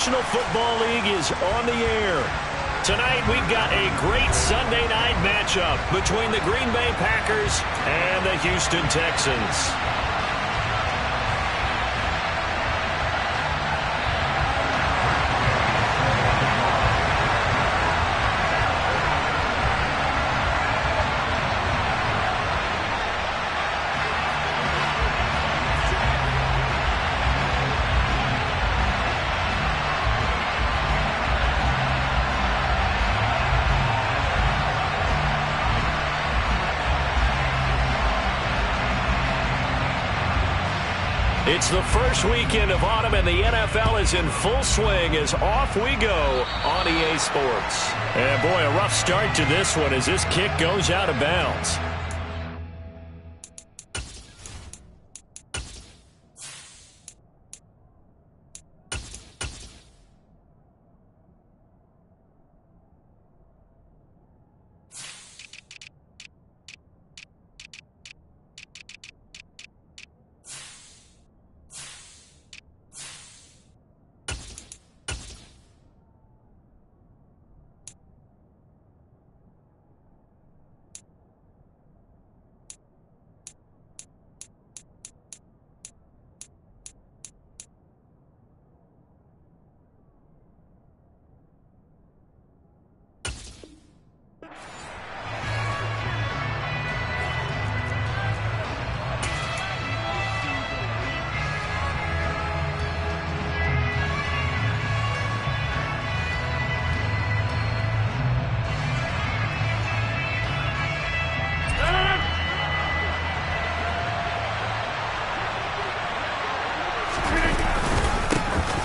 National Football League is on the air. Tonight we've got a great Sunday night matchup between the Green Bay Packers and the Houston Texans. It's the first weekend of autumn, and the NFL is in full swing as off we go on EA Sports. And boy, a rough start to this one as this kick goes out of bounds.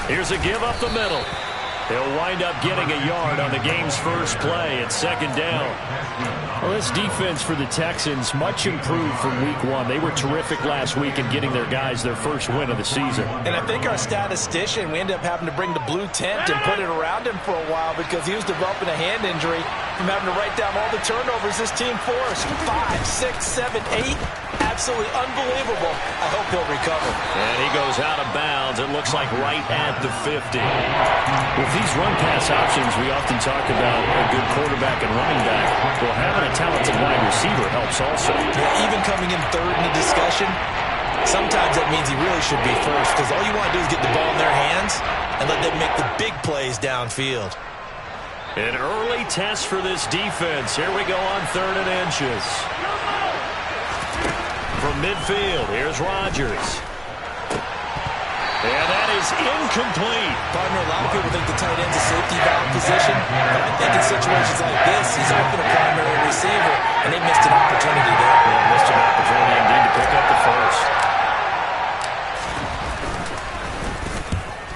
Here's a give up the middle. He'll wind up getting a yard on the game's first play at second down. Well, this defense for the Texans much improved from week one. They were terrific last week in getting their guys their first win of the season. And I think our statistician, we ended up having to bring the blue tent and put it around him for a while because he was developing a hand injury from having to write down all the turnovers this team forced. 5, 6, 7, 8. Absolutely unbelievable. I hope he'll recover. And he goes out of bounds. It looks like right at the 50. With these run-pass options, we often talk about a good quarterback and running back. Well, having a talented wide receiver helps also. Yeah, even coming in third in the discussion, sometimes that means he really should be first because all you want to do is get the ball in their hands and let them make the big plays downfield. An early test for this defense. Here we go on 3rd and inches. From midfield, here's Rodgers. And that is incomplete. Partner, a lot of people think the tight end's a safety valve position, but I think in situations like this, he's often a primary receiver, and they missed an opportunity there. Yeah, missed an opportunity indeed to pick up the first.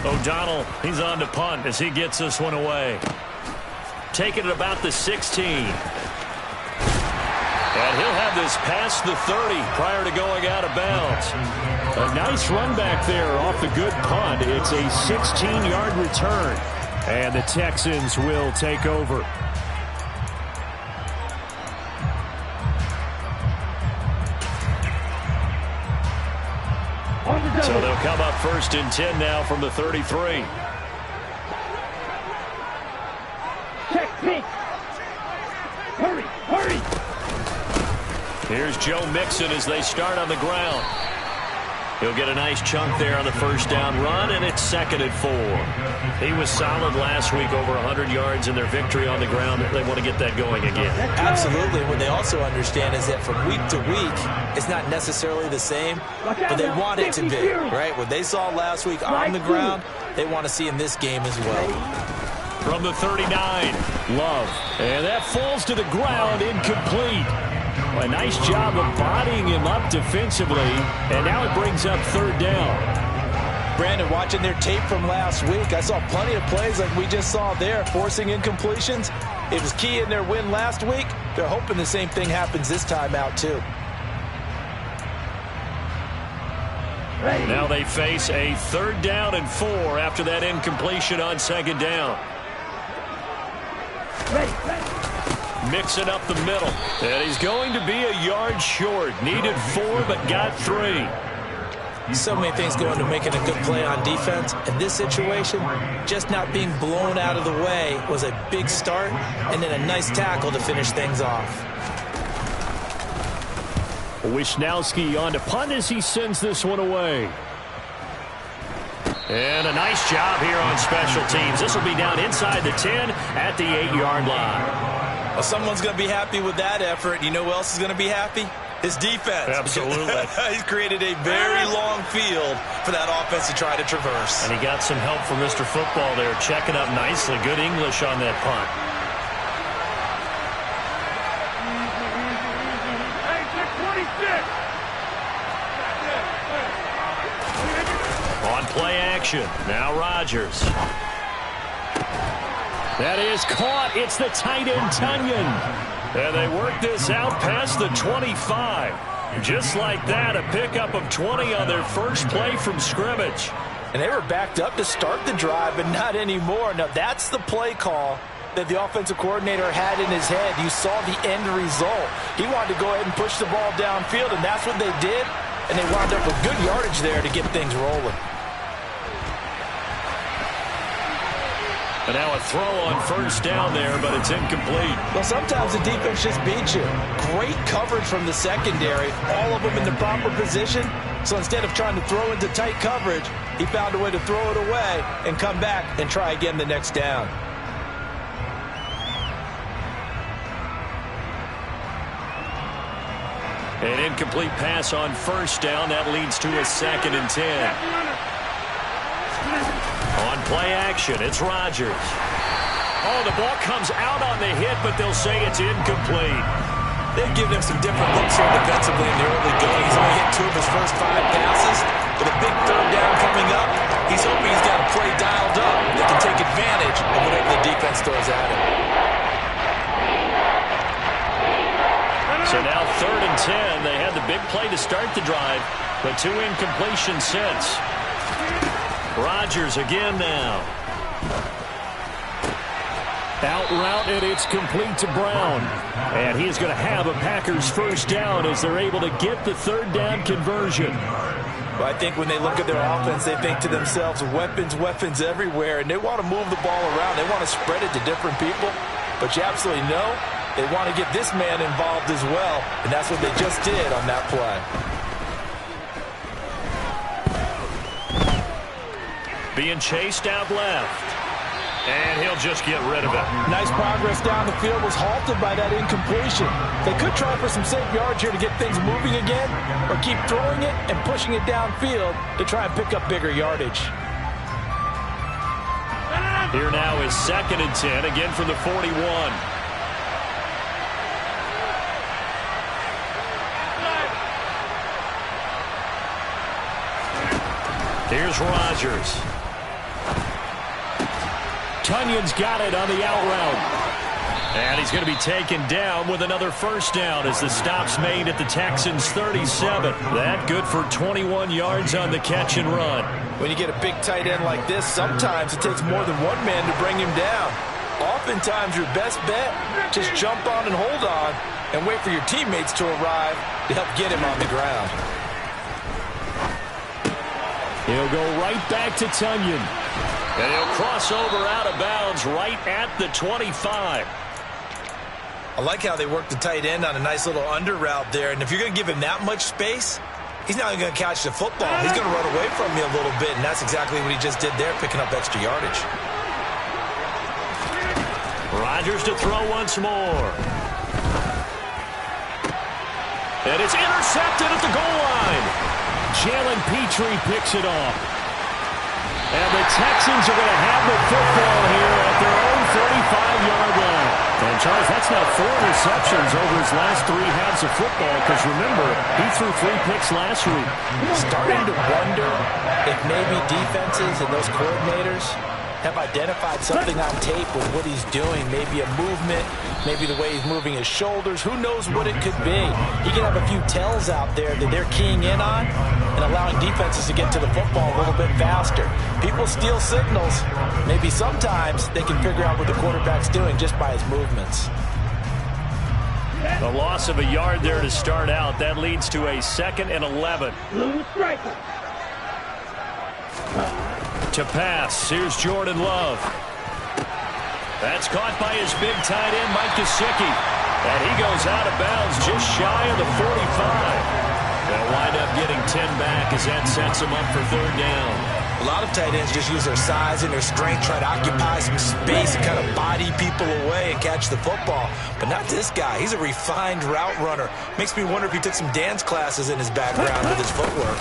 O'Donnell, he's on to punt as he gets this one away. Taking it about the 16. And he'll have this past the 30 prior to going out of bounds. A nice run back there off the good punt. It's a 16-yard return. And the Texans will take over. So they'll come up 1st and 10 now from the 33. Check, Pete. Hurry, hurry. Here's Joe Mixon as they start on the ground. He'll get a nice chunk there on the first down run, and it's 2nd and 4. He was solid last week, over 100 yards in their victory on the ground. They want to get that going again. Absolutely. What they also understand is that from week to week, it's not necessarily the same, but they want it to be, right? What they saw last week on the ground, they want to see in this game as well. From the 39, Love. And that falls to the ground, incomplete. A nice job of bodying him up defensively, and now it brings up 3rd down. Brandon, watching their tape from last week, I saw plenty of plays like we just saw there, forcing incompletions. It was key in their win last week. They're hoping the same thing happens this time out, too. Now they face a 3rd down and 4 after that incompletion on 2nd down. Mixing up the middle. And he's going to be a yard short. Needed 4, but got 3. So many things go into making a good play on defense. In this situation, just not being blown out of the way was a big start, and then a nice tackle to finish things off. Wisnowski on to punt as he sends this one away. And a nice job here on special teams. This will be down inside the 10 at the 8-yard line. Well, someone's going to be happy with that effort. You know who else is going to be happy? His defense. Absolutely. He's created a very long field for that offense to try to traverse. And he got some help from Mr. Football there, checking up nicely. Good English on that punt. On play action, now Rodgers. That is caught. It's the tight end, Tonyan. And they work this out past the 25. Just like that, a pickup of 20 on their first play from scrimmage. And they were backed up to start the drive, but not anymore. Now, that's the play call that the offensive coordinator had in his head. You saw the end result. He wanted to go ahead and push the ball downfield, and that's what they did. And they wound up with good yardage there to get things rolling. And now a throw on first down there, but it's incomplete. Well, sometimes the defense just beats you. Great coverage from the secondary, all of them in the proper position. So instead of trying to throw into tight coverage, he found a way to throw it away and come back and try again the next down. An incomplete pass on first down. That leads to a 2nd and 10. On play action, it's Rodgers. Oh, the ball comes out on the hit, but they'll say it's incomplete. They've given him some different looks here defensively in the early going. He's only hit 2 of his first 5 passes. With a big 3rd down coming up, he's hoping he's got a play dialed up that can take advantage of whatever the defense throws at him. So now 3rd and 10. They had the big play to start the drive, but 2 incompletions since. Rodgers again now. Out route, and it's complete to Brown. And he's going to have a Packers first down as they're able to get the 3rd down conversion. Well, I think when they look at their offense, they think to themselves, weapons, weapons everywhere, and they want to move the ball around. They want to spread it to different people. But you absolutely know they want to get this man involved as well, and that's what they just did on that play. Being chased out left. And he'll just get rid of it. Nice progress down the field, was halted by that incompletion. They could try for some safe yards here to get things moving again, or keep throwing it and pushing it downfield to try and pick up bigger yardage. Here now is 2nd and 10, again from the 41. Here's Rodgers. Tonyan's got it on the out route. And he's going to be taken down with another first down as the stop's made at the Texans' 37. That good for 21 yards on the catch and run. When you get a big tight end like this, sometimes it takes more than one man to bring him down. Oftentimes your best bet, just jump on and hold on and wait for your teammates to arrive to help get him on the ground. He'll go right back to Tonyan. And he'll cross over out of bounds right at the 25. I like how they work the tight end on a nice little under route there. And if you're going to give him that much space, he's not going to catch the football. He's going to run away from you a little bit, and that's exactly what he just did there, picking up extra yardage. Rodgers to throw once more. And it's intercepted at the goal line. Jalen Petrie picks it off. And the Texans are going to have the football here at their own 35-yard line. And, Charles, that's now 4 receptions over his last 3 halves of football, because, remember, he threw 3 picks last week. Starting to wonder if maybe defenses and those coordinators have identified something on tape with what he's doing. Maybe a movement, maybe the way he's moving his shoulders. Who knows what it could be? He can have a few tells out there that they're keying in on and allowing defenses to get to the football a little bit faster. People steal signals. Maybe sometimes they can figure out what the quarterback's doing just by his movements. The loss of a yard there to start out. That leads to a 2nd and 11. Blue striker. to pass. Here's Jordan Love. That's caught by his big tight end, Mike Gesicki. And he goes out of bounds just shy of the 45. They'll wind up getting 10 back as that sets them up for third down. A lot of tight ends just use their size and their strength, try to occupy some space and kind of body people away and catch the football. But not this guy. He's a refined route runner. Makes me wonder if he took some dance classes in his background with his footwork.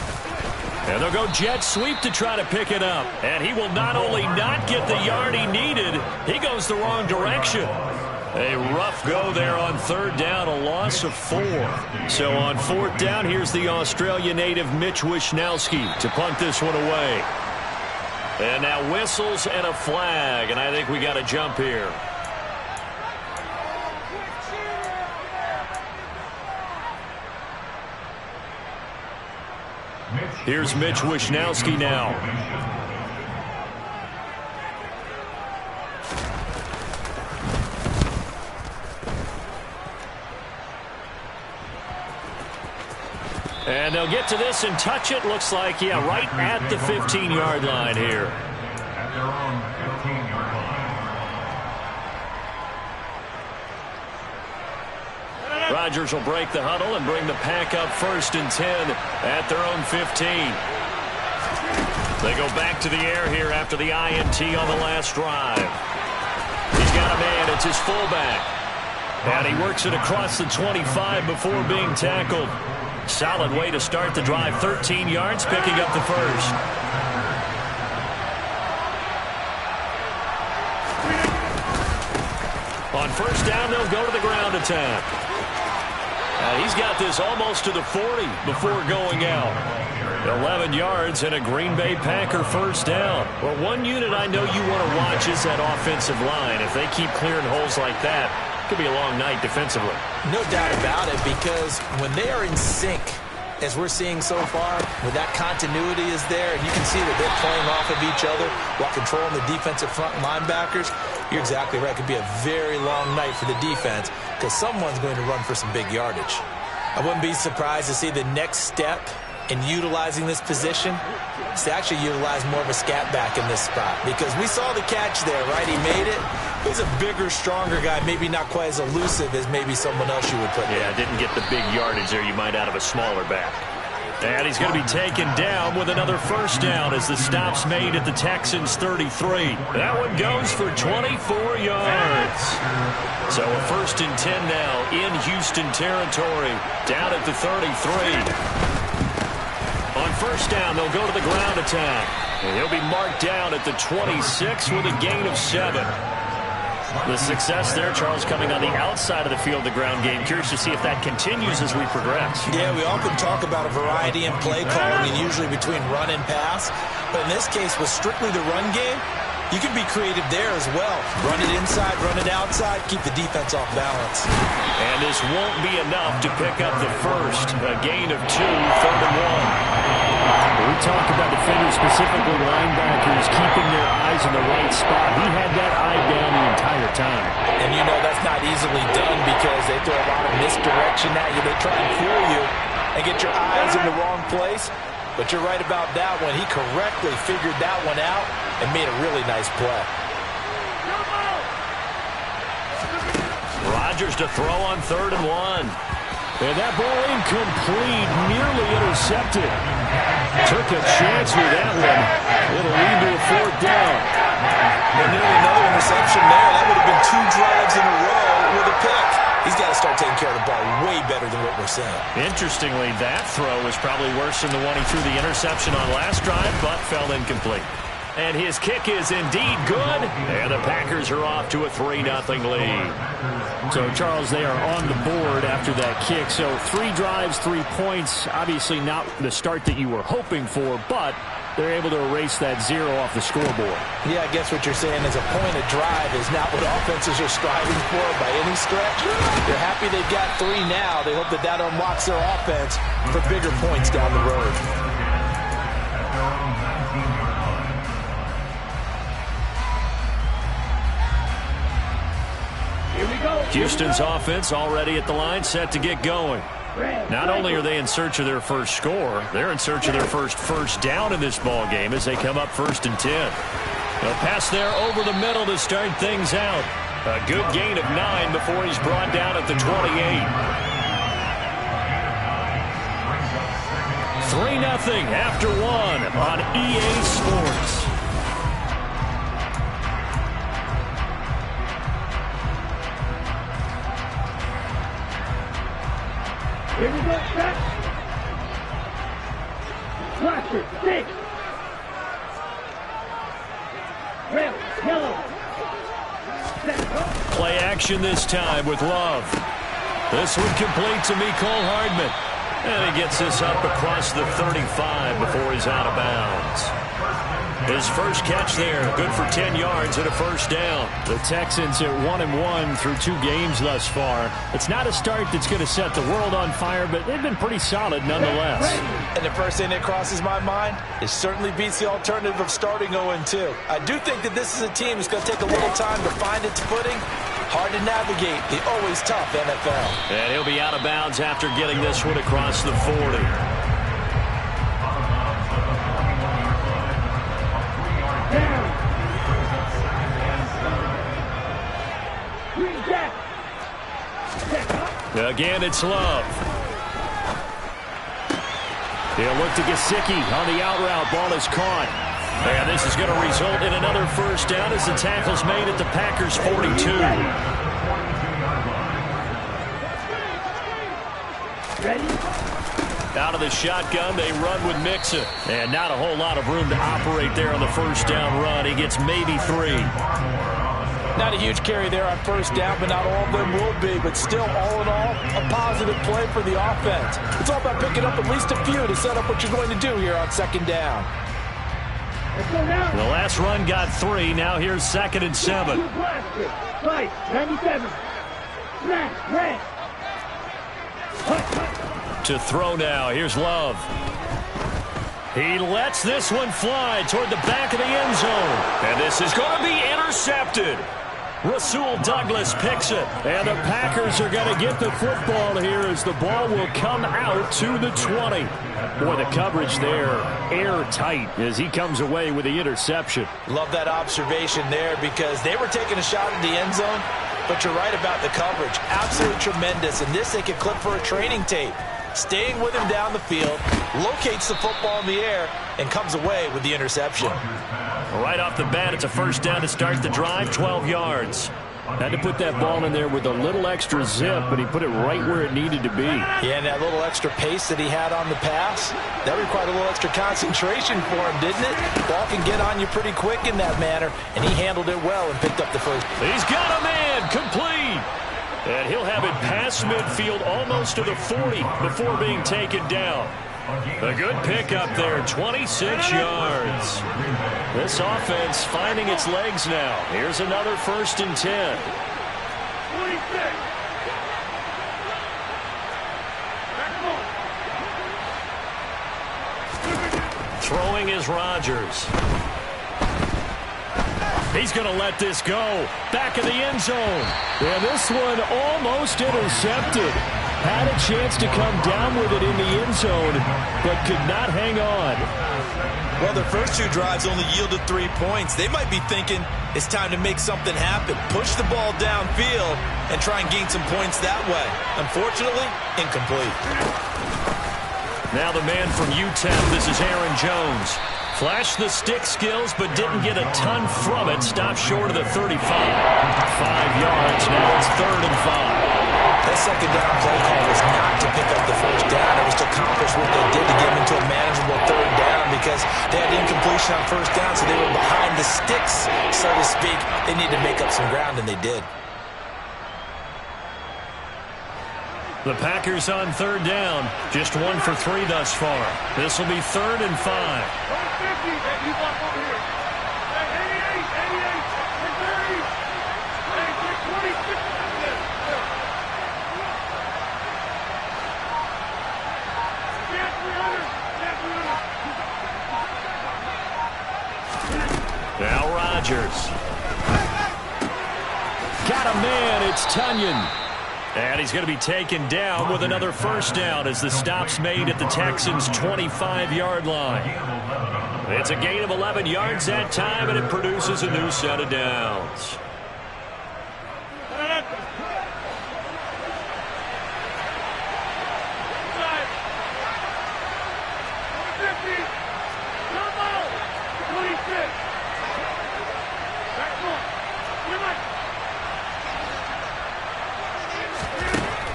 And they'll go jet sweep to try to pick it up. And he will not only not get the yard he needed, he goes the wrong direction. A rough go there on third down, a loss of 4. So on fourth down, here's the Australia native Mitch Wishnowsky to punt this one away. And now whistles and a flag, and I think we got a jump here. Here's Mitch Wishnowsky now. And they'll get to this and touch it. Looks like, yeah, right at the 15-yard line here. At their own 15-yard line. Rodgers will break the huddle and bring the pack up 1st and 10 at their own 15. They go back to the air here after the INT on the last drive. He's got a man. It's his fullback. And he works it across the 25 before being tackled. Solid way to start the drive. 13 yards, picking up the first. On first down, they'll go to the ground attack. He's got this almost to the 40 before going out. 11 yards and a Green Bay Packer first down. Well, one unit I know you want to watch is that offensive line. If they keep clearing holes like that, it could be a long night defensively. No doubt about it, because when they are in sync, as we're seeing so far, when that continuity is there, and you can see that they're playing off of each other while controlling the defensive front linebackers, you're exactly right. It could be a very long night for the defense because someone's going to run for some big yardage. I wouldn't be surprised to see the next step in utilizing this position is to actually utilize more of a scat back in this spot, because we saw the catch there, right? He made it. He's a bigger, stronger guy, maybe not quite as elusive as maybe someone else you would put there. Yeah, didn't get the big yardage there you might out of a smaller back. And he's going to be taken down with another first down as the stop's made at the Texans' 33. That one goes for 24 yards. So a 1st and 10 now in Houston territory, down at the 33. On first down, they'll go to the ground attack. And he'll be marked down at the 26 with a gain of 7. The success there, Charles, coming on the outside of the field, the ground game. Curious to see if that continues as we progress. Yeah, we often talk about a variety in play calling, and usually between run and pass. But in this case, with strictly the run game, you can be creative there as well. Run it inside, run it outside, keep the defense off balance. And this won't be enough to pick up the first. A gain of 2, 3rd and 1. We talk about defenders, specifically linebackers, keeping their eyes in the right spot. He had that eye down the entire time. And you know that's not easily done because they throw a lot of misdirection at you. They try and fool you and get your eyes in the wrong place. But you're right about that one. He correctly figured that one out and made a really nice play. Rodgers to throw on 3rd and 1. And that ball incomplete, nearly intercepted. Took a chance with that one. It'll lead to a 4th down. And nearly another interception there. That would have been 2 drives in a row with a pick. He's got to start taking care of the ball way better than what we're seeing. Interestingly, that throw was probably worse than the one he threw the interception on last drive, but fell incomplete. And his kick is indeed good. And the Packers are off to a 3-0 lead. So, Charles, they are on the board after that kick. So 3 drives, 3 points. Obviously not the start that you were hoping for, but they're able to erase that 0 off the scoreboard. Yeah, I guess what you're saying is a point of drive is not what offenses are striving for by any stretch. They're happy they've got 3 now. They hope that that unlocks their offense for bigger points down the road. Houston's offense already at the line, set to get going. Not only are they in search of their first score, they're in search of their first down in this ball game as they come up 1st and 10. They'll pass there over the middle to start things out. A good gain of 9 before he's brought down at the 28. 3-0 after 1 on EA Sports. Here we go, set. Cluster, 6. Red, yellow. Set. Play action this time with Love. This one complete to Mecole Hardman. And he gets this up across the 35 before he's out of bounds. His first catch there, good for 10 yards and a first down. The Texans at 1-1 through 2 games thus far. It's not a start that's going to set the world on fire, but they've been pretty solid nonetheless. And the first thing that crosses my mind, it certainly beats the alternative of starting 0-2. I do think that this is a team that's going to take a little time to find its footing. Hard to navigate the always tough NFL. And he'll be out of bounds after getting this one across the 40. Again, it's Love. He'll look to Gesicki on the out route. Ball is caught. And this is going to result in another first down as the tackle's made at the Packers' 42. Out of the shotgun, they run with Mixon. And not a whole lot of room to operate there on the first down run. He gets maybe 3. Not a huge carry there on first down, but not all of them will be. But still, all in all, a positive play for the offense. It's all about picking up at least a few to set up what you're going to do here on 2nd down. The last run got 3. Now here's 2nd and 7. 97. To throw now. Here's Love. He lets this one fly toward the back of the end zone. And this is going to be intercepted. Rasul Douglas picks it. And the Packers are going to get the football here as the ball will come out to the 20. Boy, the coverage there airtight as he comes away with the interception. Love that observation there because they were taking a shot at the end zone, but you're right about the coverage. Absolutely tremendous. And this they could clip for a training tape. Staying with him down the field, locates the football in the air, and comes away with the interception. Right off the bat, it's a first down to start the drive, 12 yards. Had to put that ball in there with a little extra zip, but he put it right where it needed to be. Yeah, and that little extra pace that he had on the pass, that required a little extra concentration for him, didn't it? Ball can get on you pretty quick in that manner, and he handled it well and picked up the first. He's got a man, complete. And he'll have it past midfield almost to the 40 before being taken down. A good pickup there, 26 yards. This offense finding its legs now. Here's another 1st and 10. 26. Throwing is Rodgers. He's going to let this go. Back in the end zone. And this one almost intercepted. Had a chance to come down with it in the end zone, but could not hang on. Well, their first 2 drives only yielded 3 points. They might be thinking it's time to make something happen. Push the ball downfield and try and gain some points that way. Unfortunately, incomplete. Now the man from UTEP, this is Aaron Jones. Flashed the stick skills, but didn't get a ton from it. Stopped short of the 35. 5 yards. Now it's 3rd and 5. That 2nd down play call was not to pick up the first down. It was to accomplish what they did to get into a manageable 3rd down because they had incompletion on first down, so they were behind the sticks, so to speak. They needed to make up some ground, and they did. The Packers on 3rd down. Just 1 for 3 thus far. This will be 3rd and 5. Now Rodgers. Got a man, it's Tunyon. And he's going to be taken down with another first down as the stop's made at the Texans' 25-yard line. It's a gain of 11 yards that time, and it produces a new set of downs.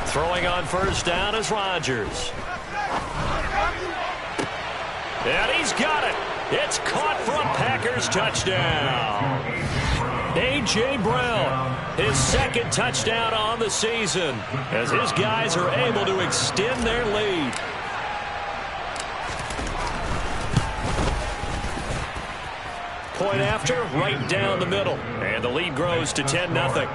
Throwing on first down is Rodgers. And he's got it. It's caught for a Packers touchdown. A.J. Brown, his second touchdown on the season, as his guys are able to extend their lead. Point after, right down the middle. And the lead grows to 10-0.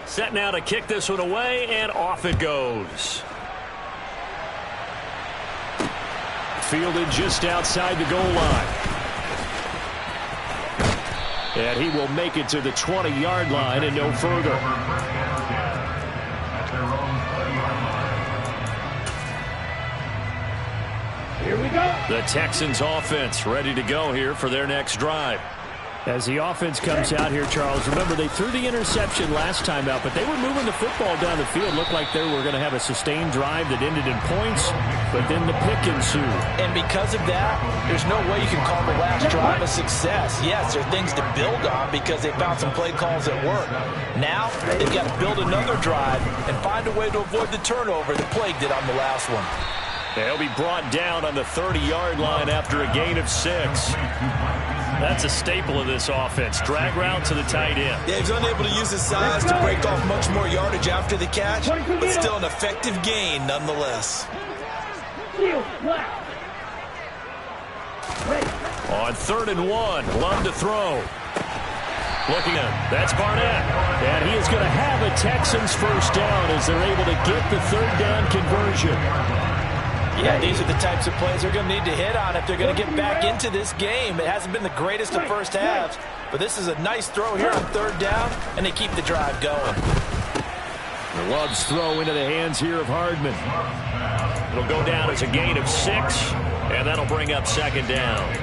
Set now to kick this one away, and off it goes. Fielded just outside the goal line. And he will make it to the 20-yard line and no further. Here we go. The Texans offense ready to go here for their next drive. As the offense comes out here, Charles, remember they threw the interception last time out, but they were moving the football down the field. Looked like they were going to have a sustained drive that ended in points, but then the pick ensued. And because of that, there's no way you can call the last drive a success. Yes, there are things to build on because they found some play calls that work. Now, they've got to build another drive and find a way to avoid the turnover that plagued it on the last one. They'll be brought down on the 30-yard line after a gain of 6. That's a staple of this offense. Drag route to the tight end. Yeah, he's unable to use his size to break off much more yardage after the catch, but still an effective gain nonetheless. On 3rd and 1, Love to throw. Looking at, that's Barnett. And he is going to have a Texans first down as they're able to get the 3rd down conversion. Yeah, these are the types of plays they're going to need to hit on if they're going to get back into this game. It hasn't been the greatest of first halves, but this is a nice throw here on 3rd down, and they keep the drive going. Love's throw into the hands here of Hardman. It'll go down as a gain of 6, and that'll bring up 2nd down.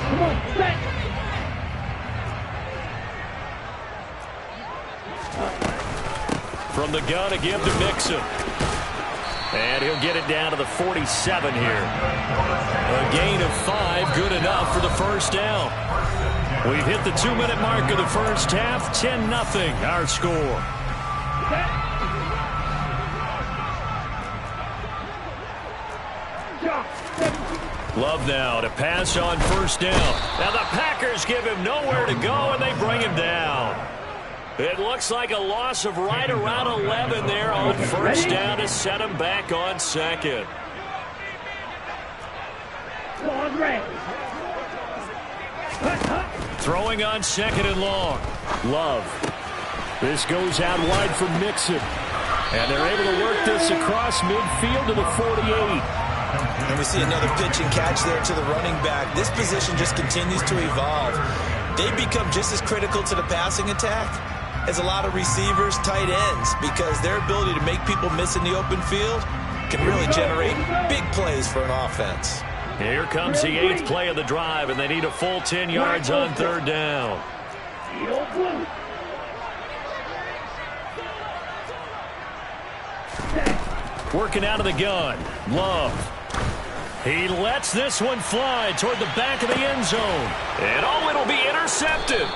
Come on, set. From the gun, a give to Mixon. And he'll get it down to the 47 here. A gain of 5, good enough for the first down. We've hit the 2-minute mark of the first half. 10-0, our score. Love now to pass on first down. Now the Packers give him nowhere to go, and they bring him down. It looks like a loss of right around 11 there on first down to set him back on 2nd. Throwing on 2nd and long. Love. This goes out wide for Mixon. And they're able to work this across midfield to the 48. And we see another pitch and catch there to the running back. This position just continues to evolve. They become just as critical to the passing attack as a lot of receivers, tight ends, because their ability to make people miss in the open field can really generate big plays for an offense. Here comes the 8th play of the drive, and they need a full 10 yards on 3rd down. Working out of the gun. Love. He lets this one fly toward the back of the end zone. And it'll be intercepted.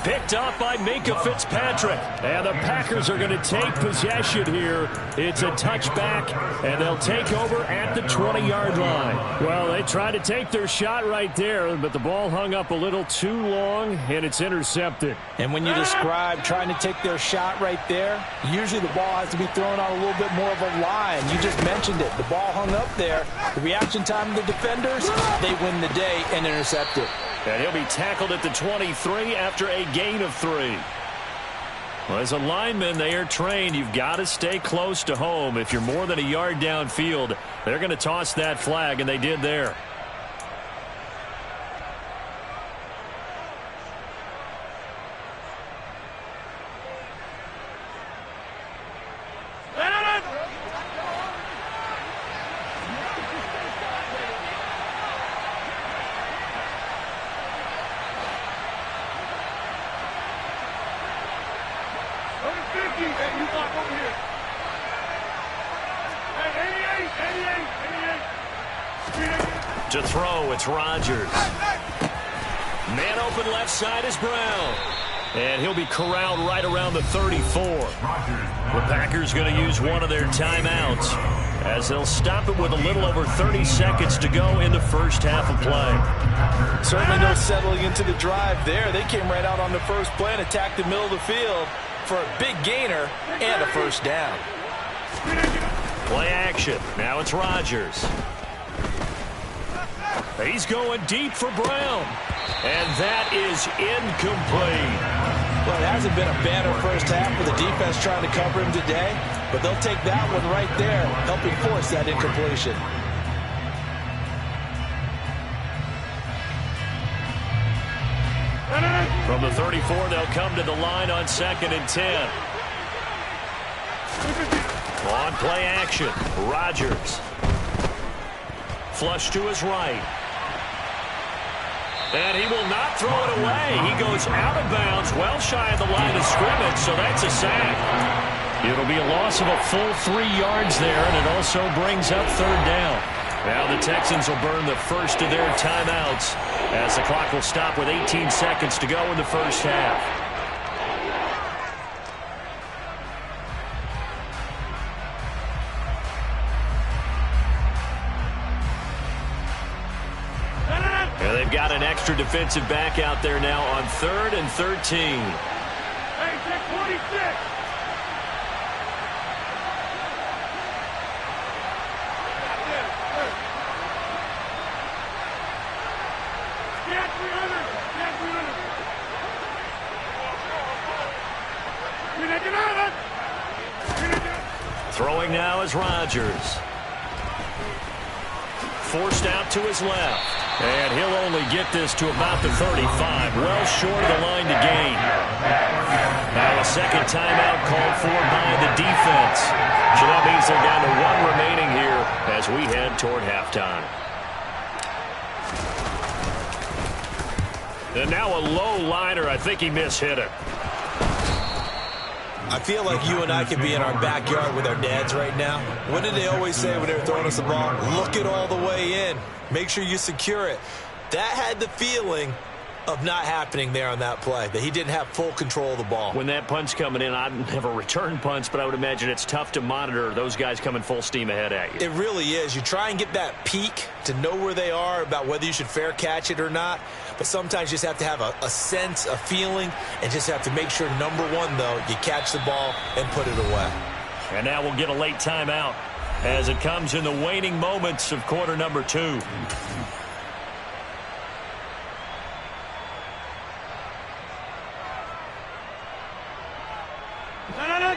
Picked up by Minkah Fitzpatrick. And the Packers are going to take possession here. It's a touchback, and they'll take over at the 20-yard line. Well, they tried to take their shot right there, but the ball hung up a little too long, and it's intercepted. And when you describe trying to take their shot right there, usually the ball has to be thrown on a little bit more of a line. You just mentioned it. The ball hung up there. The reaction time of the defenders, they win the day and intercept it. And he'll be tackled at the 23 after a gain of 3. Well, as a lineman, they are trained. You've got to stay close to home. If you're more than a yard downfield, they're going to toss that flag, and they did there. To throw, it's Rodgers. Man open left side is Brown. And he'll be corralled right around the 34. The Packers going to use one of their timeouts as they'll stop it with a little over 30 seconds to go in the first half of play. Certainly no settling into the drive there. They came right out on the first play and attacked the middle of the field for a big gainer and a first down. Play action. Now it's Rodgers. He's going deep for Brown. And that is incomplete. Well, it hasn't been a banner first half for the defense trying to cover him today, but they'll take that one right there, helping force that incompletion. From the 34, they'll come to the line on 2nd and 10. On play action, Rodgers. Flush to his right. And he will not throw it away. He goes out of bounds, well shy of the line of scrimmage, so that's a sack. It'll be a loss of a full 3 yards there, and it also brings up 3rd down. Now the Texans will burn the first of their timeouts as the clock will stop with 18 seconds to go in the first half. And they've got an extra defensive back out there now on 3rd and 13. Hey, check 46. Throwing now is Rodgers. Forced out to his left. And he'll only get this to about the 35, well short of the line to gain. Now a second timeout called for by the defense. So that means they're down to 1 remaining here as we head toward halftime. And now a low liner. I think he mishit it. I feel like you and I could be in our backyard with our dads right now. What did they always say when they were throwing us the ball? Look it all the way in. Make sure you secure it. That had the feeling of not happening there on that play, that he didn't have full control of the ball. When that punch coming in, I'd never return punch, but I would imagine it's tough to monitor those guys coming full steam ahead at you. It really is. You try and get that peek to know where they are, about whether you should fair catch it or not. But sometimes you just have to have a sense, a feeling, and just have to make sure, number one, though, you catch the ball and put it away. And now we'll get a late timeout as it comes in the waning moments of quarter number 2.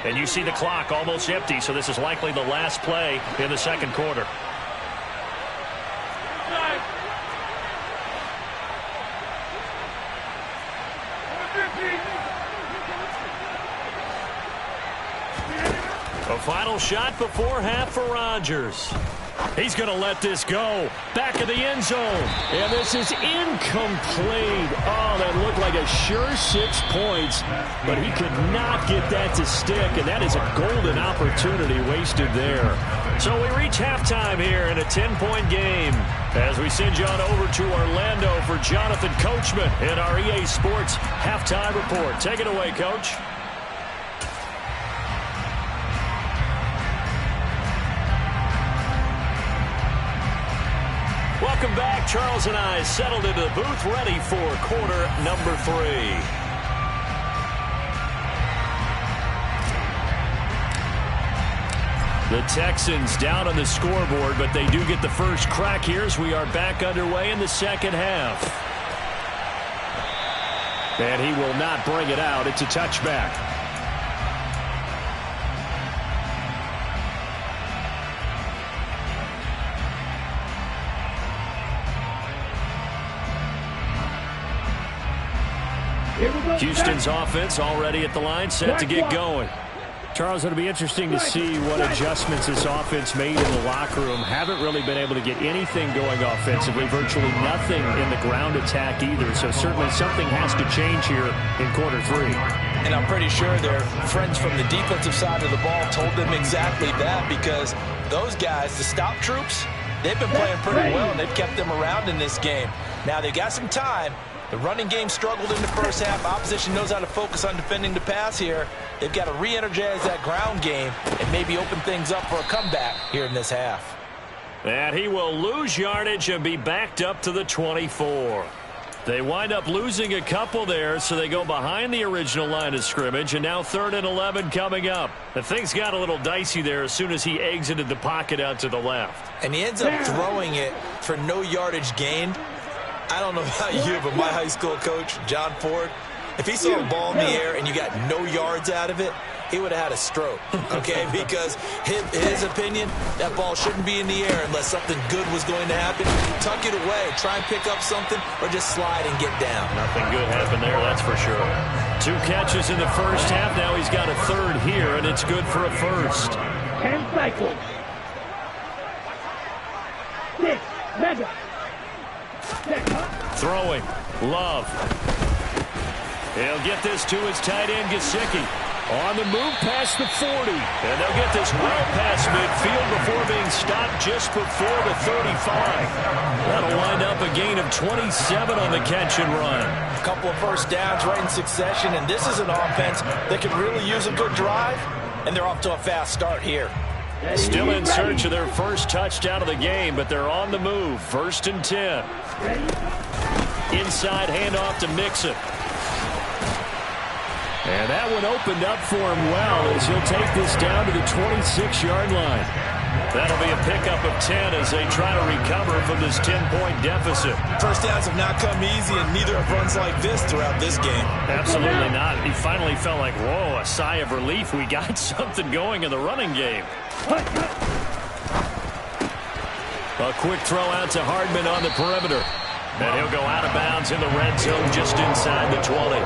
And you see the clock almost empty, so this is likely the last play in the second quarter. A final shot before half for Rodgers. He's going to let this go. Back of the end zone. And this is incomplete. Oh, that looked like a sure 6 points. But he could not get that to stick. And that is a golden opportunity wasted there. So we reach halftime here in a 10-point game. As we send you on over to Orlando for Jonathan Coachman in our EA Sports Halftime Report. Take it away, Coach. Welcome back. Charles and I settled into the booth, ready for quarter number 3. The Texans down on the scoreboard, but they do get the first crack here as we are back underway in the second half. And he will not bring it out. It's a touchback. Houston's offense already at the line, set to get going. Charles, it'll be interesting to see what adjustments this offense made in the locker room. Haven't really been able to get anything going offensively, virtually nothing in the ground attack either. So certainly something has to change here in quarter 3. And I'm pretty sure their friends from the defensive side of the ball told them exactly that, because those guys, the stop troops, they've been playing pretty well, and they've kept them around in this game. Now, they got some time. The running game struggled in the first half. Opposition knows how to focus on defending the pass here. They've got to re-energize that ground game and maybe open things up for a comeback here in this half. And he will lose yardage and be backed up to the 24. They wind up losing a couple there, so they go behind the original line of scrimmage, and now 3rd and 11 coming up. The things got a little dicey there as soon as he exited the pocket out to the left. And he ends up throwing it for no yardage gained. I don't know about you, but my high school coach, John Ford, if he saw a ball in the air and you got no yards out of it, he would have had a stroke, okay? Because his opinion, that ball shouldn't be in the air unless something good was going to happen. Tuck it away, try and pick up something, or just slide and get down. Nothing good happened there, that's for sure. 2 catches in the first half. Now he's got a 3rd here, and it's good for a first. 10 cycles. 6. Mega. Throwing. Love. He'll get this to his tight end, Gesicki. On the move past the 40. And they'll get this well past midfield before being stopped just before the 35. That'll wind up a gain of 27 on the catch and run. A couple of first downs right in succession, and this is an offense that could really use a good drive, and they're off to a fast start here. Still in search of their first touchdown of the game, but they're on the move. 1st and 10. Inside handoff to Mixon. And that one opened up for him well as he'll take this down to the 26-yard line. That'll be a pickup of 10 as they try to recover from this 10-point deficit. First downs have not come easy, and neither have runs like this throughout this game. Absolutely not. He finally felt like, whoa, a sigh of relief. We got something going in the running game. A quick throw out to Hardman on the perimeter. And he'll go out of bounds in the red zone just inside the 20.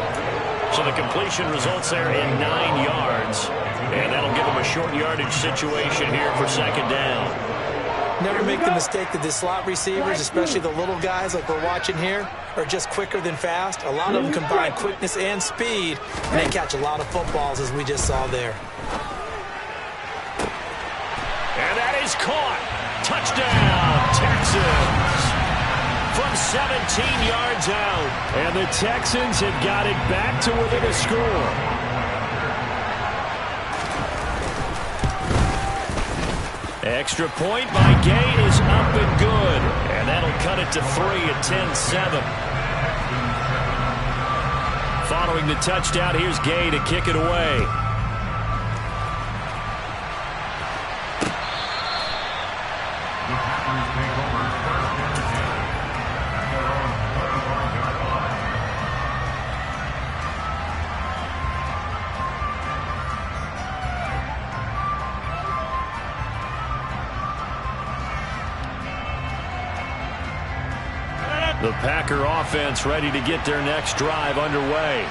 So the completion results there in 9 yards. And that'll give him a short yardage situation here for 2nd down. Never make the mistake that the slot receivers, especially the little guys like we're watching here, are just quicker than fast. A lot of them combine quickness and speed, and they catch a lot of footballs, as we just saw there. And that is caught. Touchdown, Texans. From 17 yards out. And the Texans have got it back to within a score. Extra point by Gay is up and good. And that'll cut it to 3 at 10-7. Following the touchdown, here's Gay to kick it away. The Packer offense ready to get their next drive underway.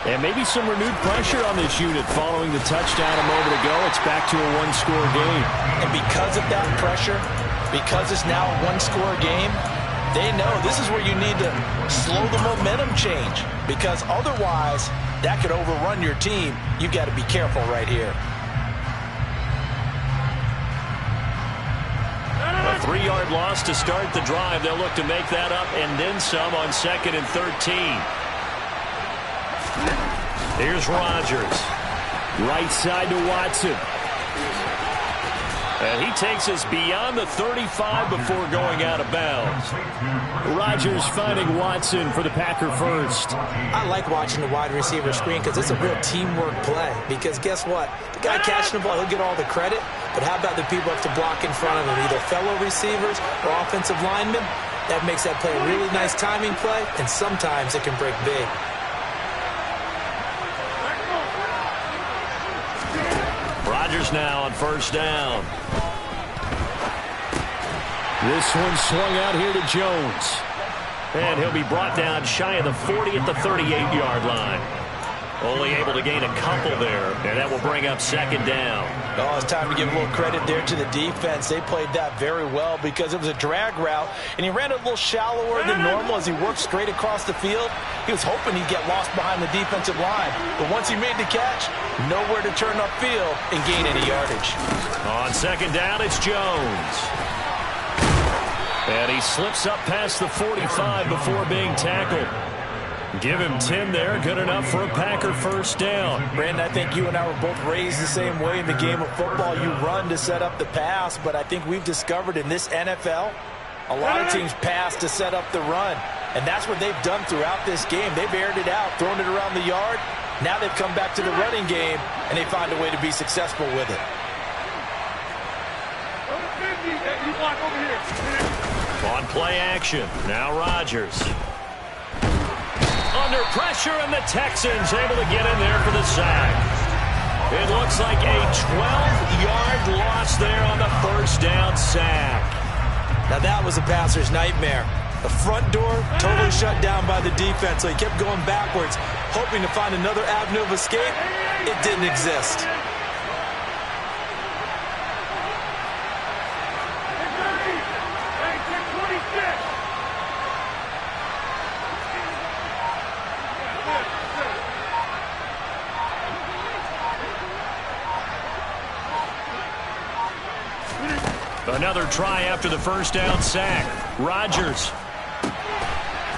And maybe some renewed pressure on this unit following the touchdown a moment ago. It's back to a 1-score game. And because of that pressure, because it's now a 1-score game, they know this is where you need to slow the momentum change. Because otherwise, that could overrun your team. You've got to be careful right here. A 3-yard loss to start the drive. They'll look to make that up and then some on 2nd and 13. Here's Rodgers. Right side to Watson. And he takes us beyond the 35 before going out of bounds. Rodgers finding Watson for the Packer first. I like watching the wide receiver screen because it's a real teamwork play. Because guess what? The guy catching the ball, he'll get all the credit. But how about the people who have to block in front of him, either fellow receivers or offensive linemen? That makes that play a really nice timing play, and sometimes it can break big. Rodgers now on 1st down. This one swung out here to Jones. And he'll be brought down shy of the 40 at the 38-yard line. Only able to gain a couple there, and that will bring up 2nd down. Oh, it's time to give a little credit there to the defense. They played that very well because it was a drag route, and he ran a little shallower than normal as he worked straight across the field. He was hoping he'd get lost behind the defensive line, but once he made the catch, nowhere to turn upfield and gain any yardage. On 2nd down, it's Jones. And he slips up past the 45 before being tackled. Give him 10 there. Good enough for a Packer first down. Brandon, I think you and I were both raised the same way in the game of football. You run to set up the pass, but I think we've discovered in this NFL, a lot of teams pass to set up the run. And that's what they've done throughout this game. They've aired it out, thrown it around the yard. Now they've come back to the running game, and they find a way to be successful with it. On play action, now Rodgers. Under pressure, and the Texans able to get in there for the sack. It looks like a 12-yard loss there on the first down sack. Now that was a passer's nightmare. The front door totally shut down by the defense, so he kept going backwards, hoping to find another avenue of escape. It didn't exist. Another try after the first down sack. Rodgers.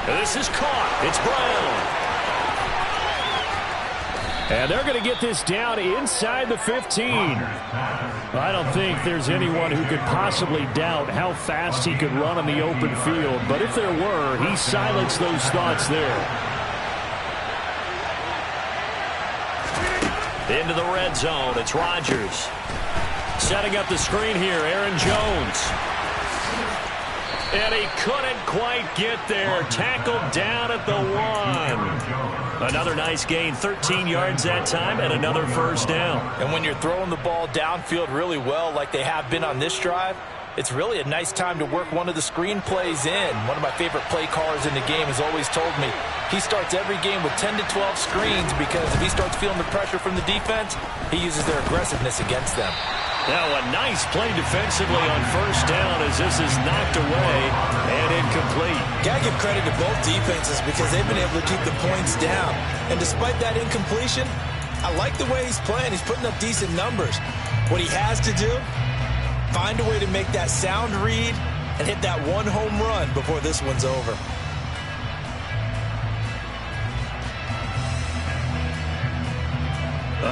This is caught. It's Brown. And they're going to get this down inside the 15. I don't think there's anyone who could possibly doubt how fast he could run on the open field. But if there were, he silenced those thoughts there. Into the red zone. It's Rodgers. Setting up the screen here, Aaron Jones. And he couldn't quite get there. Tackled down at the 1. Another nice gain, 13 yards that time, and another first down. And when you're throwing the ball downfield really well like they have been on this drive, it's really a nice time to work one of the screen plays in. One of my favorite play callers in the game has always told me he starts every game with 10 to 12 screens because if he starts feeling the pressure from the defense, he uses their aggressiveness against them. Now a nice play defensively on first down as this is knocked away and incomplete. Gotta give credit to both defenses because they've been able to keep the points down. And despite that incompletion, I like the way he's playing. He's putting up decent numbers. What he has to do, find a way to make that sound read and hit that one home run before this one's over.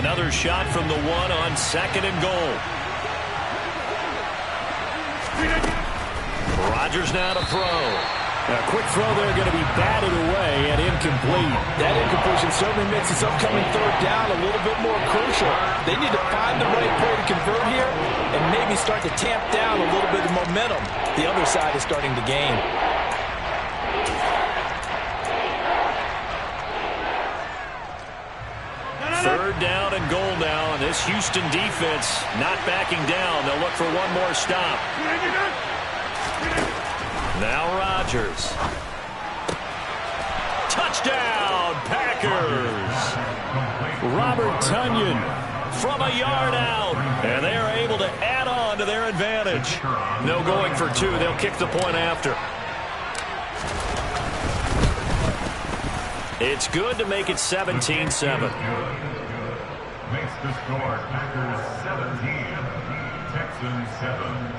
Another shot from the 1 on 2nd and goal. Rodgers now to throw. A quick throw there going to be batted away and incomplete. That incompletion certainly makes this upcoming third down a little bit more crucial. They need to find the right play to convert here and maybe start to tamp down a little bit of momentum. The other side is starting to gain. Third down and goal now, and this Houston defense not backing down. They'll look for one more stop. Now Rodgers. Touchdown, Packers. Robert Tonyan from a yard out, and they are able to add on to their advantage. No going for 2. They'll kick the point after. It's good to make it 17-7. Makes the score Packers 17, Texans 7.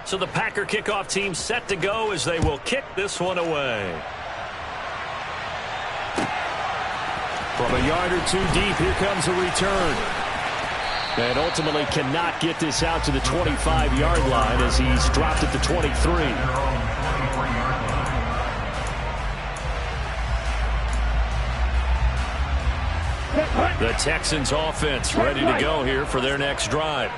So the Packer kickoff team set to go as they will kick this one away. From a yard or 2 deep, here comes a return. And ultimately cannot get this out to the 25-yard line as he's dropped at the 23. The Texans offense ready to go here for their next drive.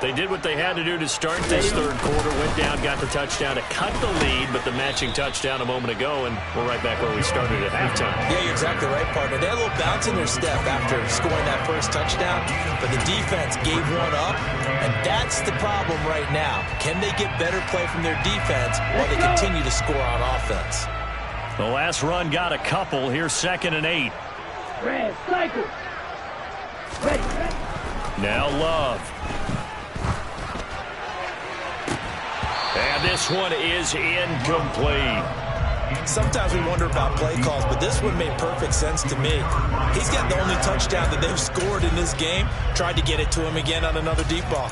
They did what they had to do to start this third quarter. Went down, got the touchdown to cut the lead, but the matching touchdown a moment ago, and we're right back where we started at halftime. Yeah, you're exactly right, partner. They had a little bounce in their step after scoring that first touchdown, but the defense gave one up, and that's the problem right now. Can they get better play from their defense while they continue to score on offense? The last run got a couple. Here's 2nd and 8. Red cycle. Ready. Now Love. And this one is incomplete. Sometimes we wonder about play calls, but this one made perfect sense to me. He's got the only touchdown that they've scored in this game. Tried to get it to him again on another deep ball.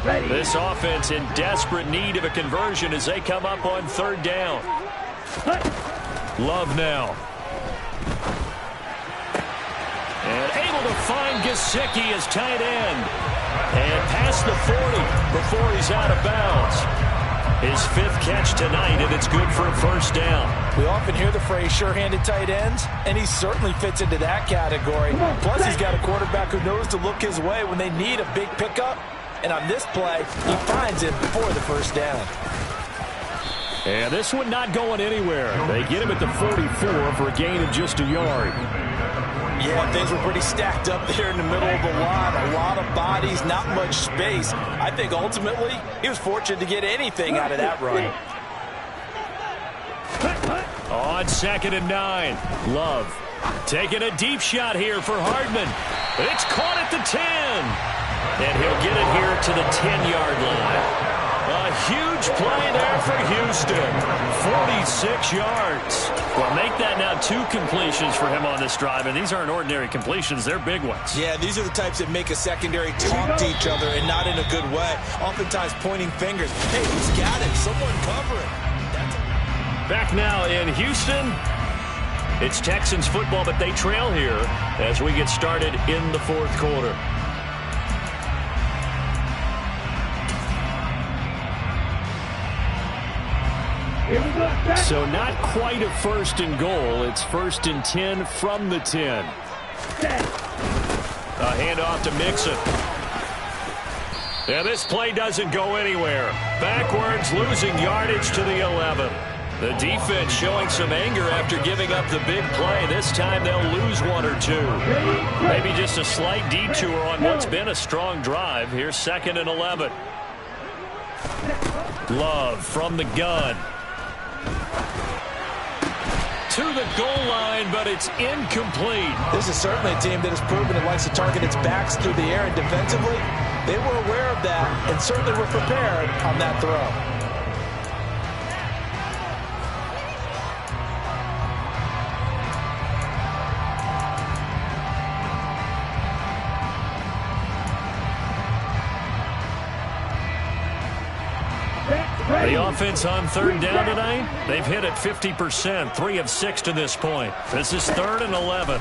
This offense in desperate need of a conversion as they come up on 3rd down. Love now. And able to find Gesicki as tight end. And past the 40 before he's out of bounds. His 5th catch tonight, and it's good for a 1st down. We often hear the phrase sure-handed tight ends, and he certainly fits into that category. Plus, he's got a quarterback who knows to look his way when they need a big pickup. And on this play, he finds him before the 1st down. And this one not going anywhere. They get him at the 44 for a gain of just a yard. Yeah, things were pretty stacked up there in the middle of the line. A lot of bodies, not much space. I think ultimately he was fortunate to get anything out of that run. On 2nd and 9, Love taking a deep shot here for Hardman. It's caught at the 10. And he'll get it here to the 10-yard line. A huge play there for Houston. 46 yards. Well, make that now 2 completions for him on this drive, and these aren't ordinary completions. They're big ones. Yeah, these are the types that make a secondary talk to each other, and not in a good way. Oftentimes pointing fingers. Hey, he's got it. Someone cover it. Back now in Houston. It's Texans football, but they trail here as we get started in the 4th quarter. So not quite a 1st and goal. It's 1st and 10 from the 10. A handoff to Mixon. And this play doesn't go anywhere. Backwards, losing yardage to the 11. The defense showing some anger after giving up the big play. This time they'll lose 1 or 2. Maybe just a slight detour on what's been a strong drive. Here's 2nd and 11. Love from the gun. To the goal line, but it's incomplete. This is certainly a team that has proven it likes to target its backs through the air, and defensively, they were aware of that and certainly were prepared on that throw. The offense on 3rd down tonight, they've hit it 50%, 3 of 6 to this point. This is 3rd and 11.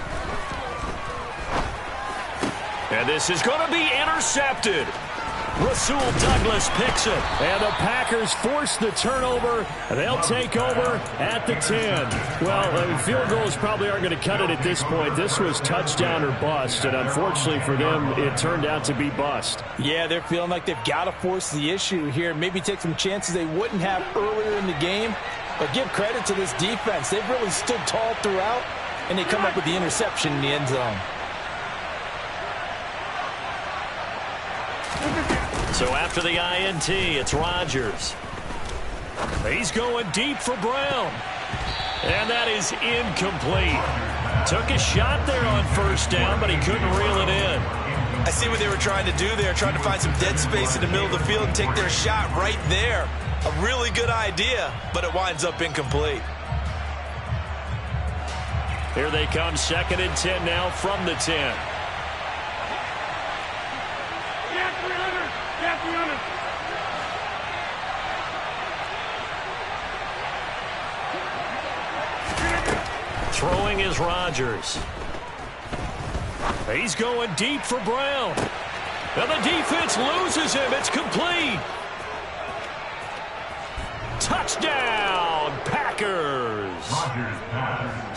And this is going to be intercepted. Rasul Douglas picks it. And the Packers force the turnover. They'll take over at the 10. Well, field goals probably aren't going to cut it at this point. This was touchdown or bust, and unfortunately for them, it turned out to be bust. Yeah, they're feeling like they've got to force the issue here. Maybe take some chances they wouldn't have earlier in the game. But give credit to this defense. They've really stood tall throughout, and they come up with the interception in the end zone. So after the INT, it's Rodgers. He's going deep for Brown. And that is incomplete. Took a shot there on 1st down, but he couldn't reel it in. I see what they were trying to do there, trying to find some dead space in the middle of the field and take their shot right there. A really good idea, but it winds up incomplete. Here they come, 2nd and 10 now from the 10. Throwing is Rodgers. He's going deep for Brown. And the defense loses him. It's complete. Touchdown, Packers.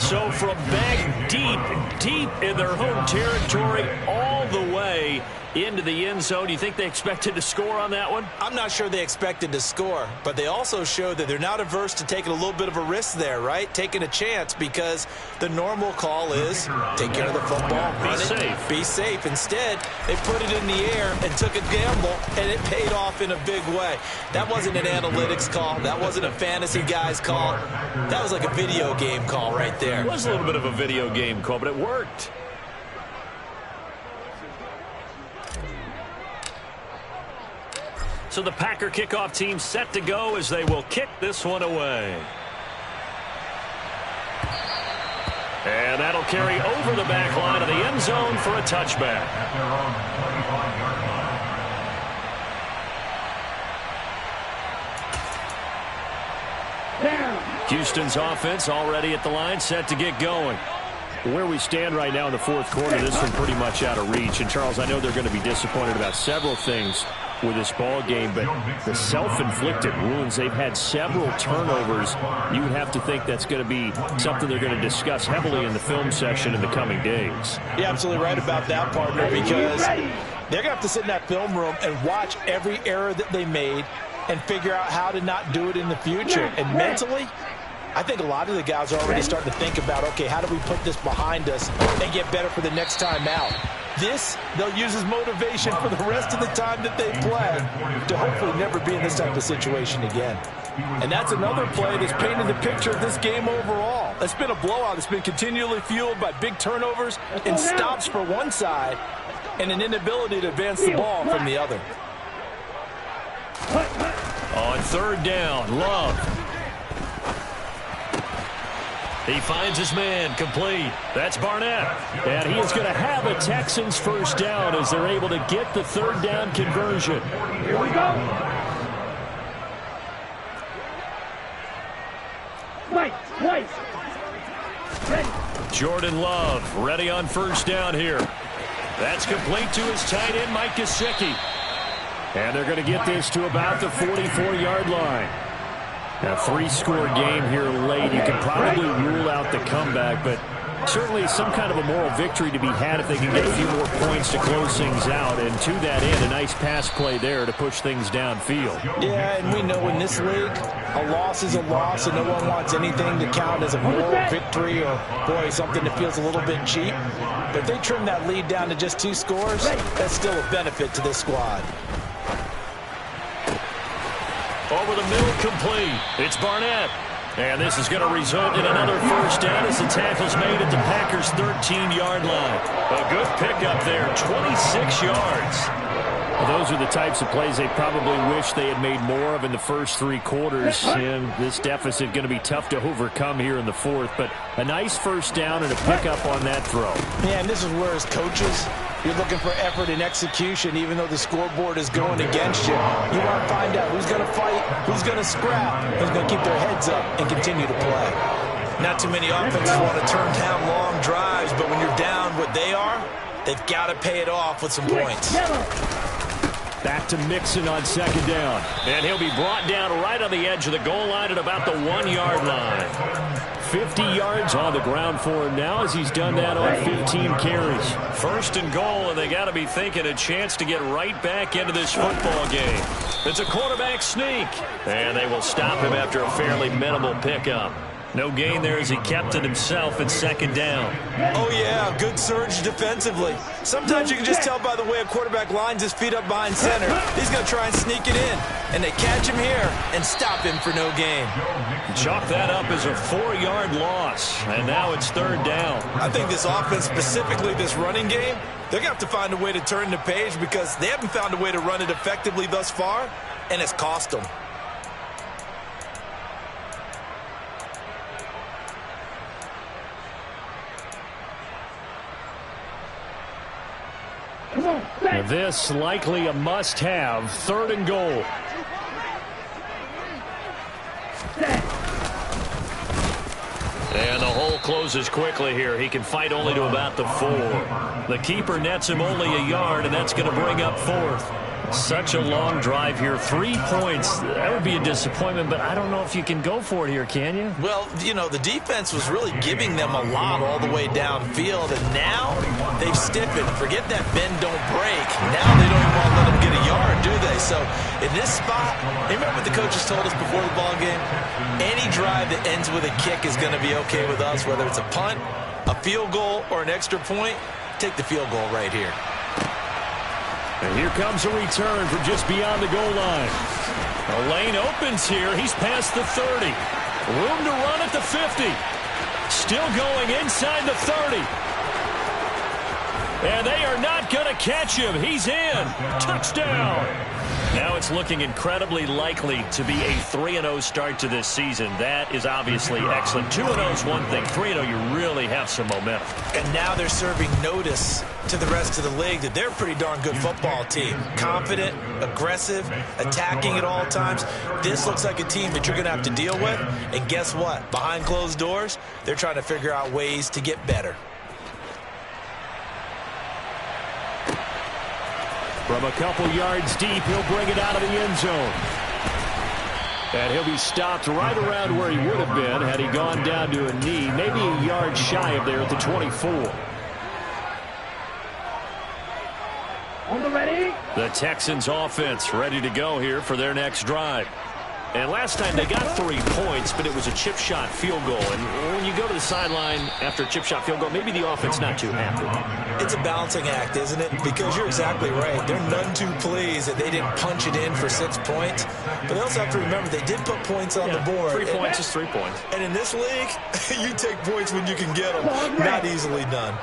So from back deep in their home territory all the way into the end zone. Do you think they expected to score on that one? I'm not sure they expected to score, but they also showed that they're not averse to taking a little bit of a risk there, right? Taking a chance, because the normal call is take care of the football, run it, be safe. Instead, they put it in the air and took a gamble, and it paid off in a big way. That wasn't an analytics call. That wasn't a fantasy guy's call. That was like a video game call right there. It was a little bit of a video game call, but it worked. So the Packer kickoff team set to go as they will kick this one away. And that'll carry over the back line of the end zone for a touchback. Houston's offense already at the line, set to get going. Where we stand right now in the fourth quarter, this one pretty much out of reach. And, Charles, I know they're going to be disappointed about several things with this ball game, but the self-inflicted wounds, they've had several turnovers. You would have to think that's going to be something they're going to discuss heavily in the film session in the coming days. You're absolutely right about that, partner, because they're going to have to sit in that film room and watch every error that they made and figure out how to not do it in the future. And mentally, I think a lot of the guys are already starting to think about, okay, how do we put this behind us and get better for the next time out? This, they'll use as motivation for the rest of the time that they play to hopefully never be in this type of situation again. And that's another play that's painted the picture of this game overall. It's been a blowout. It's been continually fueled by big turnovers and stops for one side and an inability to advance the ball from the other. On third down, Love. He finds his man, complete. That's Barnett. And he is going to have a Texans first down as they're able to get the third down conversion. Here we go. Mike, twice. Ready. Jordan Love ready on first down here. That's complete to his tight end, Mike Gesicki. And they're going to get this to about the 44-yard line. A three-score game here late. You can probably rule out the comeback, but certainly some kind of a moral victory to be had if they can get a few more points to close things out. And to that end, a nice pass play there to push things downfield. Yeah, and we know in this league, a loss is a loss, and no one wants anything to count as a moral victory or, boy, something that feels a little bit cheap. But if they trim that lead down to just 2 scores, that's still a benefit to this squad. Over the middle, complete. It's Barnett. And this is going to result in another first down as the tackle's made at the Packers' 13-yard line. A good pickup there, 26 yards. Well, those are the types of plays they probably wish they had made more of in the first 3 quarters. And this deficit going to be tough to overcome here in the fourth. But a nice first down and a pickup on that throw. Yeah, and this is where as coaches, you're looking for effort and execution, even though the scoreboard is going against you. You want to find out who's going to fight, who's going to scrap, who's going to keep their heads up and continue to play. Not too many offenses want to turn down long drives, but when you're down what they are, they've got to pay it off with some points. Back to Mixon on second down. And he'll be brought down right on the edge of the goal line at about the 1-yard line. 50 yards on the ground for him now as he's done that on 15 carries. First and goal, and they got to be thinking a chance to get right back into this football game. It's a quarterback sneak, and they will stop him after a fairly minimal pickup. No gain there as he kept it himself at second down. Oh, yeah, good surge defensively. Sometimes you can just tell by the way a quarterback lines his feet up behind center. He's going to try and sneak it in, and they catch him here and stop him for no gain. Chalk that up as a 4-yard loss, and now it's third down. I think this offense, specifically this running game, they're going to have to find a way to turn the page because they haven't found a way to run it effectively thus far, and it's cost them. Now this likely a must-have, third and goal. And the hole closes quickly here. He can fight only to about the 4. The keeper nets him only a yard, and that's going to bring up fourth. Such a long drive here. 3 points. That would be a disappointment, but I don't know if you can go for it here, can you? Well, you know, the defense was really giving them a lot all the way downfield, and now they've stiffened. Forget that bend, don't break. Now they don't even want to let them get a yard, do they? So in this spot, remember what the coaches told us before the ball game? Any drive that ends with a kick is going to be okay with us, whether it's a punt, a field goal, or an extra point. Take the field goal right here. And here comes a return from just beyond the goal line. The lane opens here. He's past the 30. Room to run at the 50. Still going inside the 30. And they are not going to catch him. He's in. Touchdown. Now it's looking incredibly likely to be a 3-0 start to this season. That is obviously excellent. 2-0 is one thing. 3-0, you really have some momentum. And now they're serving notice to the rest of the league that they're a pretty darn good football team. Confident, aggressive, attacking at all times. This looks like a team that you're going to have to deal with. And guess what? Behind closed doors, they're trying to figure out ways to get better. From a couple yards deep, he'll bring it out of the end zone. And he'll be stopped right around where he would have been had he gone down to a knee, maybe a yard shy of there at the 24. On the ready. The Texans offense ready to go here for their next drive. And last time they got 3 points, but it was a chip shot field goal. And when you go to the sideline after a chip shot field goal, maybe the offense not too happy. It's a balancing act, isn't it? Because you're exactly right. They're none too pleased that they didn't punch it in for 6 points. But they also have to remember they did put points on the board. 3 points is 3 points. And in this league, you take points when you can get them. Not easily done.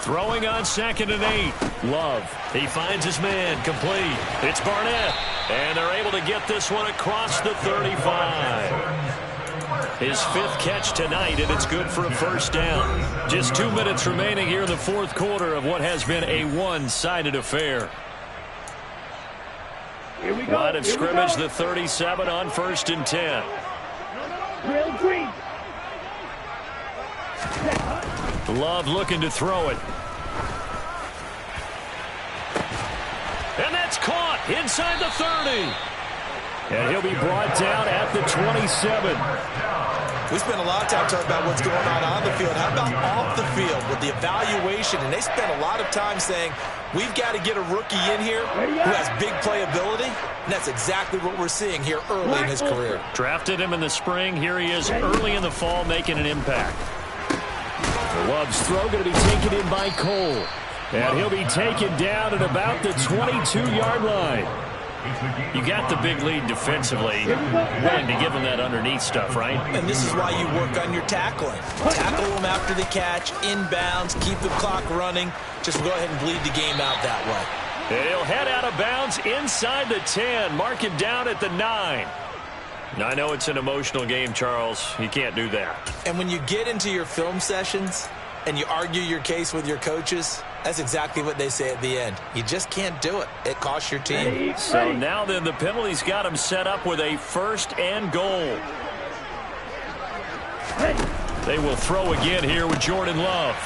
Throwing on 2nd and 8. Love. He finds his man. Complete. It's Barnett. And they're able to get this one across the 35. His 5th catch tonight, and it's good for a first down. Just 2 minutes remaining here in the 4th quarter of what has been a one-sided affair. Here we go. Line of scrimmage, the 37 on 1st and 10. Drill green. Love looking to throw it. And that's caught inside the 30. And he'll be brought down at the 27. We spent a lot of time talking about what's going on the field. How about off the field with the evaluation? And they spent a lot of time saying, we've got to get a rookie in here who has big playability. And that's exactly what we're seeing here early in his career. Drafted him in the spring. Here he is early in the fall making an impact. Love's throw going to be taken in by Cole. And he'll be taken down at about the 22-yard line. You got the big lead defensively, willing to give him that underneath stuff, right? And this is why you work on your tackling. Tackle them after the catch, inbounds, keep the clock running. Just go ahead and bleed the game out that way. And he'll head out of bounds inside the 10. Mark him down at the 9. Now, I know it's an emotional game, Charles. You can't do that. And when you get into your film sessions and you argue your case with your coaches, that's exactly what they say at the end. You just can't do it. It costs your team. So now then, the penalty's got him set up with a 1st and goal. They will throw again here with Jordan Love.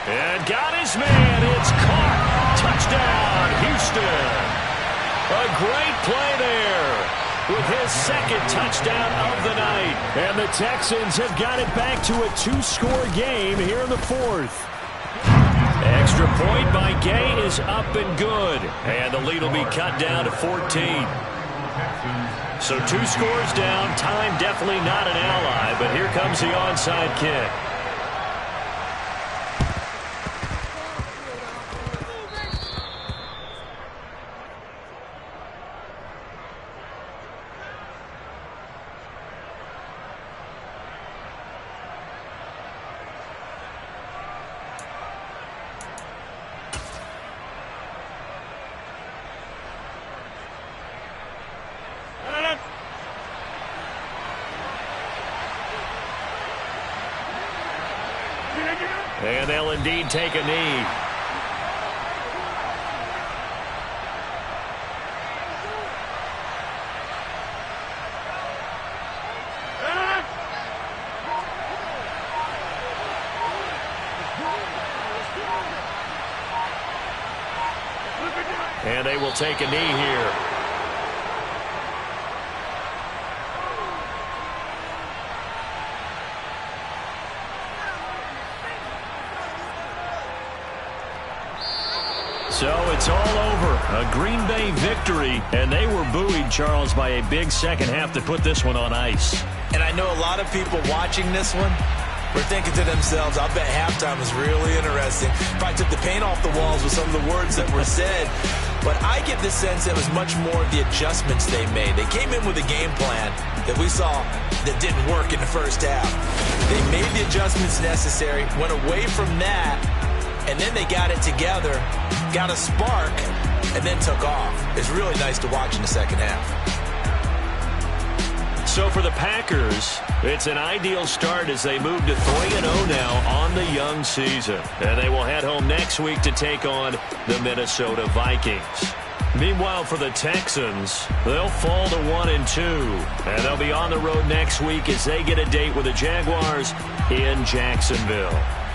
And got his man. It's caught. Touchdown, Houston. A great play there with his 2nd touchdown of the night. And the Texans have got it back to a 2-score game here in the 4th. Extra point by Gay is up and good. And the lead will be cut down to 14. So 2 scores down. Time definitely not an ally, but here comes the onside kick. And they'll indeed take a knee. And they will take a knee here. So it's all over. A Green Bay victory. And they were buoyed, Charles, by a big second half to put this one on ice. And I know a lot of people watching this one were thinking to themselves, I'll bet halftime was really interesting. Probably took the paint off the walls with some of the words that were said. But I get the sense it was much more the adjustments they made. They came in with a game plan that we saw that didn't work in the first half. They made the adjustments necessary, went away from that, and then they got it together, got a spark, and then took off. It's really nice to watch in the second half. So for the Packers, it's an ideal start as they move to 3-0 now on the young season. And they will head home next week to take on the Minnesota Vikings. Meanwhile, for the Texans, they'll fall to 1-2. And they'll be on the road next week as they get a date with the Jaguars in Jacksonville.